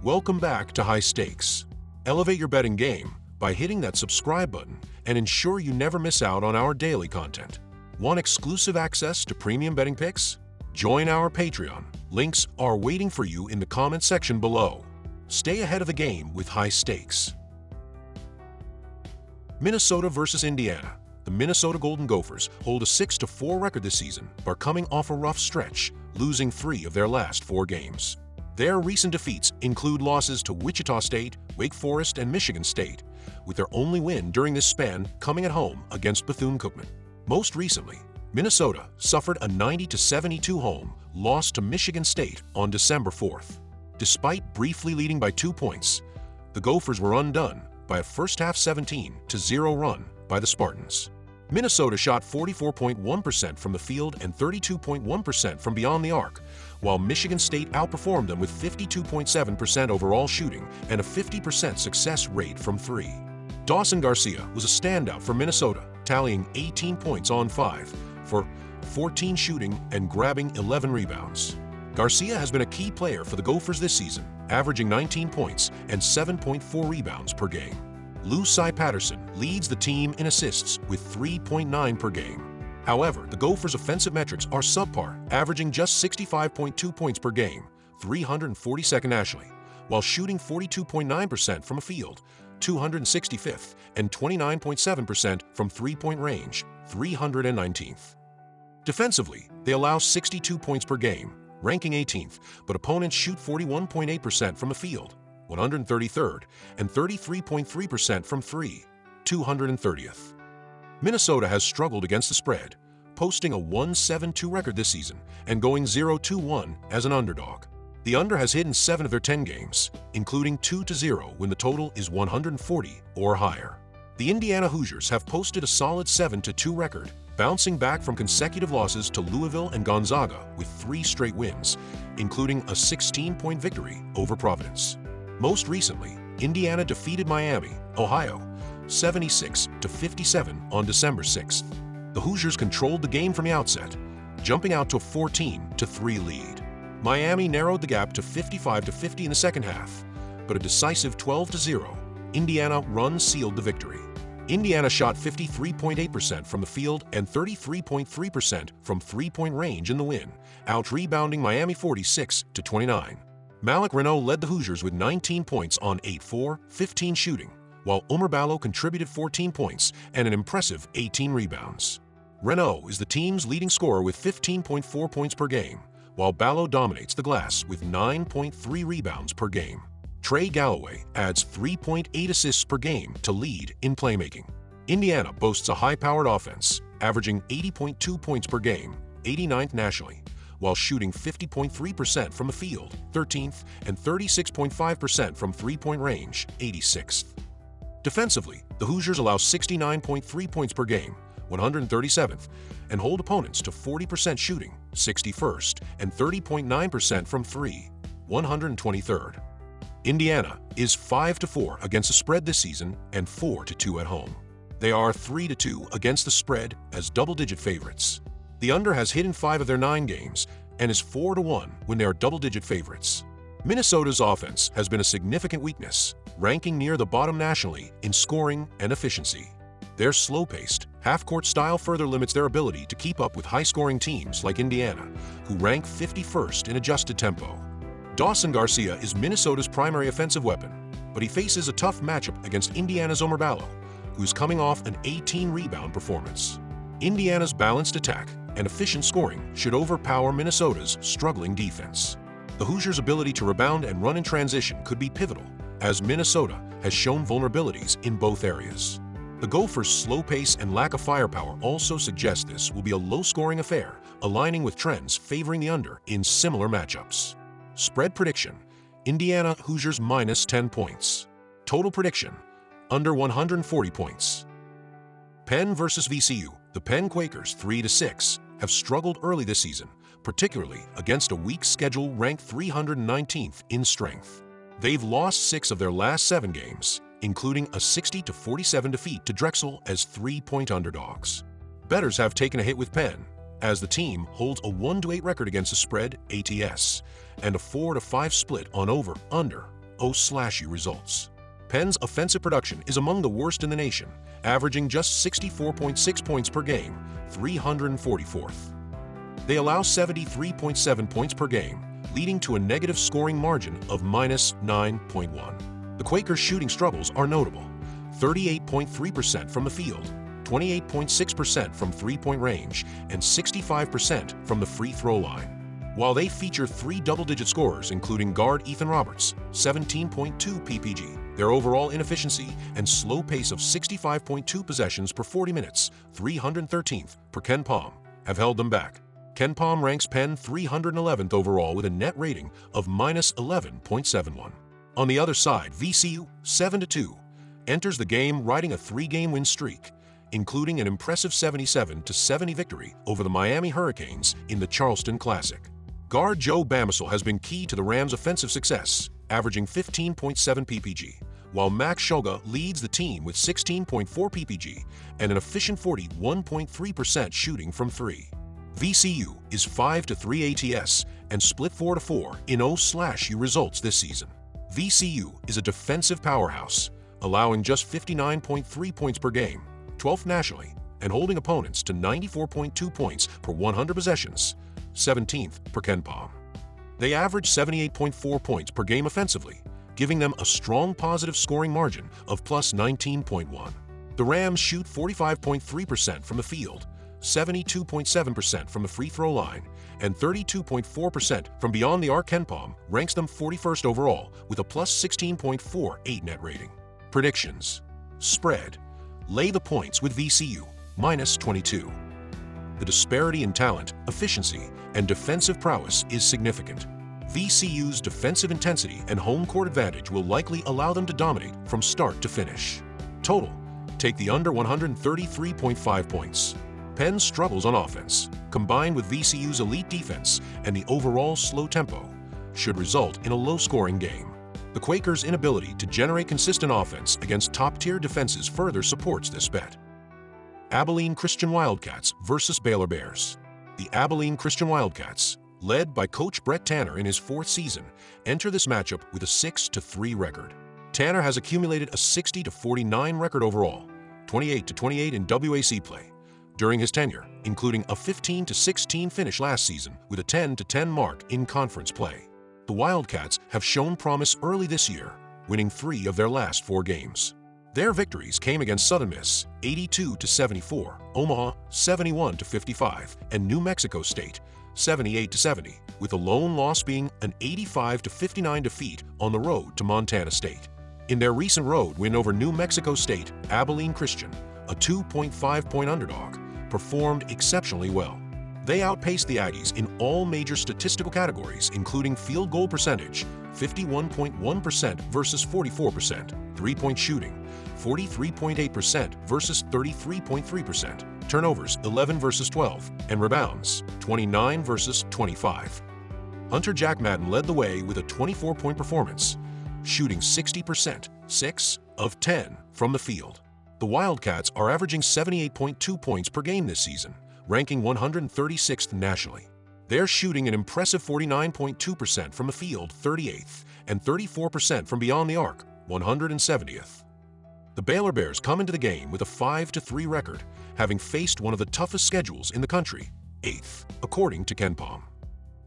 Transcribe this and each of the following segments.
Welcome back to High Stakes. Elevate your betting game by hitting that subscribe button and ensure you never miss out on our daily content. Want exclusive access to premium betting picks? Join our Patreon. Links are waiting for you in the comment section below. Stay ahead of the game with High Stakes. Minnesota versus Indiana. The Minnesota Golden Gophers hold a 6-4 record this season, but are coming off a rough stretch, losing 3 of their last 4 games. Their recent defeats include losses to Wichita State, Wake Forest, and Michigan State, with their only win during this span coming at home against Bethune-Cookman. Most recently, Minnesota suffered a 90-72 home loss to Michigan State on December 4th. Despite briefly leading by 2 points, the Gophers were undone by a first-half 17-0 run by the Spartans. Minnesota shot 44.1% from the field and 32.1% from beyond the arc, while Michigan State outperformed them with 52.7% overall shooting and a 50% success rate from 3. Dawson Garcia was a standout for Minnesota, tallying 18 points on 5 for 14 shooting and grabbing 11 rebounds. Garcia has been a key player for the Gophers this season, averaging 19 points and 7.4 rebounds per game. Lucai Patterson leads the team in assists with 3.9 per game. However, the Gophers' offensive metrics are subpar, averaging just 65.2 points per game, 342nd nationally, while shooting 42.9% from a field, 265th, and 29.7% from three-point range, 319th. Defensively, they allow 62 points per game, ranking 18th, but opponents shoot 41.8% from the field, 133rd, and 33.3% from 3, 230th. Minnesota has struggled against the spread, posting a 1-7-2 record this season and going 0-2-1 as an underdog. The under has hit in 7 of their 10 games, including 2-0 when the total is 140 or higher. The Indiana Hoosiers have posted a solid 7-2 record, bouncing back from consecutive losses to Louisville and Gonzaga with 3 straight wins, including a 16-point victory over Providence. Most recently, Indiana defeated Miami, Ohio, 76-57 on December 6th. The Hoosiers controlled the game from the outset, jumping out to a 14-3 lead. Miami narrowed the gap to 55-50 in the second half, but a decisive 12-0 Indiana run sealed the victory. Indiana shot 53.8% from the field and 33.3% from three-point range in the win, out-rebounding Miami 46-29. Malik Reneau led the Hoosiers with 19 points on 8-4, 15 shooting, while Oumar Ballo contributed 14 points and an impressive 18 rebounds. Reneau is the team's leading scorer with 15.4 points per game, while Ballo dominates the glass with 9.3 rebounds per game. Trey Galloway adds 3.8 assists per game to lead in playmaking. Indiana boasts a high-powered offense, averaging 80.2 points per game, 89th nationally, while shooting 50.3% from the field, 13th, and 36.5% from three-point range, 86th. Defensively, the Hoosiers allow 69.3 points per game, 137th, and hold opponents to 40% shooting, 61st, and 30.9% from 3, 123rd. Indiana is 5-4 against the spread this season and 4-2 at home. They are 3-2 against the spread as double-digit favorites. The under has hit in 5 of their 9 games and is 4-1 when they are double-digit favorites. Minnesota's offense has been a significant weakness, ranking near the bottom nationally in scoring and efficiency. Their slow-paced, half-court style further limits their ability to keep up with high-scoring teams like Indiana, who rank 51st in adjusted tempo. Dawson Garcia is Minnesota's primary offensive weapon, but he faces a tough matchup against Indiana's Oumar Ballo, who's coming off an 18-rebound performance. Indiana's balanced attack and efficient scoring should overpower Minnesota's struggling defense. The Hoosiers' ability to rebound and run in transition could be pivotal, as Minnesota has shown vulnerabilities in both areas. The Gophers' slow pace and lack of firepower also suggest this will be a low-scoring affair, aligning with trends favoring the under in similar matchups. Spread prediction: Indiana Hoosiers minus 10 points. Total prediction: under 140 points. Penn versus VCU. The Penn Quakers, 3-6, have struggled early this season, particularly against a weak schedule ranked 319th in strength. They've lost 6 of their last 7 games, including a 60-47 defeat to Drexel as 3-point underdogs. Bettors have taken a hit with Penn, as the team holds a 1-8 record against the spread, ATS, and a 4-5 split on over/under 0/U results. Penn's offensive production is among the worst in the nation, averaging just 64.6 points per game, 344th. They allow 73.7 points per game, leading to a negative scoring margin of -9.1. The Quakers' shooting struggles are notable: 38.3% from the field, 28.6% from three-point range, and 65% from the free throw line. While they feature three double-digit scorers, including guard Ethan Roberts, 17.2 PPG, their overall inefficiency and slow pace of 65.2 possessions per 40 minutes, 313th per Ken Pom, have held them back. Ken Pom ranks Penn 311th overall with a net rating of -11.71. On the other side, VCU, 7-2, enters the game riding a three-game win streak, including an impressive 77-70 victory over the Miami Hurricanes in the Charleston Classic. Guard Joe Bamisile has been key to the Rams' offensive success, averaging 15.7 PPG, while Max Shoga leads the team with 16.4 PPG and an efficient 41.3% shooting from three. VCU is 5-3 ATS and split 4-4 in 0/U results this season. VCU is a defensive powerhouse, allowing just 59.3 points per game, 12th nationally, and holding opponents to 94.2 points per 100 possessions, 17th per Ken Pom. They average 78.4 points per game offensively, giving them a strong positive scoring margin of +19.1. The Rams shoot 45.3% from the field, 72.7% from the free throw line, and 32.4% from beyond the arc. Ken Pom ranks them 41st overall with a +16.48 net rating. Predictions: spread, lay the points with VCU, -22. The disparity in talent, efficiency, and defensive prowess is significant. VCU's defensive intensity and home court advantage will likely allow them to dominate from start to finish. Total: take the under 133.5 points. Penn's struggles on offense, combined with VCU's elite defense and the overall slow tempo, should result in a low-scoring game. The Quakers' inability to generate consistent offense against top-tier defenses further supports this bet. Abilene Christian Wildcats versus Baylor Bears. The Abilene Christian Wildcats, led by Coach Brett Tanner in his fourth season, enter this matchup with a 6-3 record. Tanner has accumulated a 60-49 record overall, 28-28 in WAC play during his tenure, including a 15-16 finish last season with a 10-10 mark in conference play. The Wildcats have shown promise early this year, winning 3 of their last 4 games. Their victories came against Southern Miss, 82-74, Omaha, 71-55, and New Mexico State, 78-70, with the lone loss being an 85-59 defeat on the road to Montana State. In their recent road win over New Mexico State, Abilene Christian, a 2.5-point underdog, performed exceptionally well. They outpaced the Aggies in all major statistical categories, including field goal percentage, 51.1% versus 44%, three-point shooting, 43.8% versus 33.3%, turnovers 11 versus 12, and rebounds 29 versus 25. Hunter Jack Madden led the way with a 24-point performance, shooting 60%, 6 of 10 from the field. The Wildcats are averaging 78.2 points per game this season, ranking 136th nationally. They're shooting an impressive 49.2% from the field, 38th, and 34% from beyond the arc, 170th. The Baylor Bears come into the game with a 5-3 record, having faced one of the toughest schedules in the country, 8th, according to Ken Pom.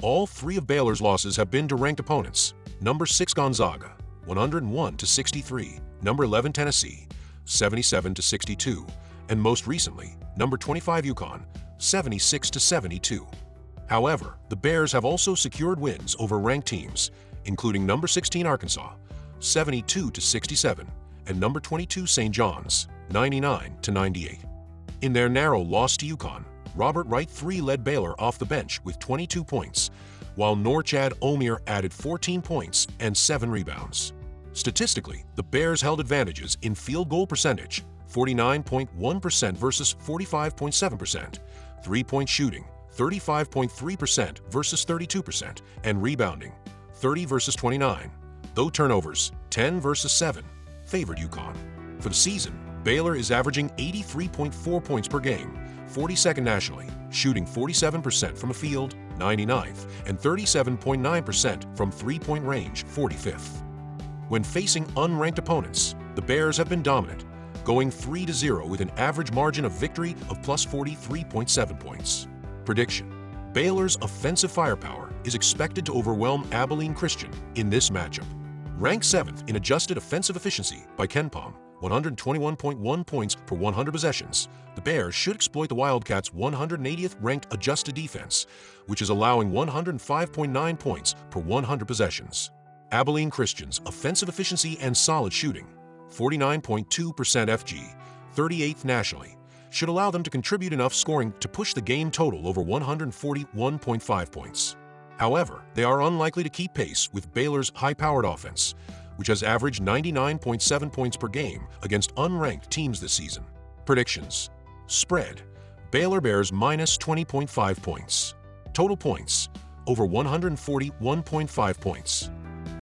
All 3 of Baylor's losses have been to ranked opponents: number 6 Gonzaga, 101-63, number 11 Tennessee, 77-62, and most recently, number 25 UConn, 76-72. However, the Bears have also secured wins over ranked teams, including number 16 Arkansas, 72-67, and number 22 St. John's, 99-98. In their narrow loss to UConn, Robert Wright III led Baylor off the bench with 22 points, while Norchad Omier added 14 points and 7 rebounds. Statistically, the Bears held advantages in field goal percentage, 49.1% versus 45.7%, three-point shooting, 35.3% versus 32%, and rebounding, 30 versus 29, though turnovers, 10 versus 7, favored UConn. For the season, Baylor is averaging 83.4 points per game, 42nd nationally, shooting 47% from the field, 99th, and 37.9% from three-point range, 45th. When facing unranked opponents, the Bears have been dominant, going 3-0 with an average margin of victory of plus 43.7 points. Prediction: Baylor's offensive firepower is expected to overwhelm Abilene Christian in this matchup. Ranked 7th in adjusted offensive efficiency by KenPom, 121.1 points per 100 possessions, the Bears should exploit the Wildcats' 180th ranked adjusted defense, which is allowing 105.9 points per 100 possessions. Abilene Christian's offensive efficiency and solid shooting, 49.2% FG, 38th nationally, should allow them to contribute enough scoring to push the game total over 141.5 points. However, they are unlikely to keep pace with Baylor's high-powered offense, which has averaged 99.7 points per game against unranked teams this season. Predictions: Spread: Baylor Bears minus 20.5 points. Total points: over 141.5 points.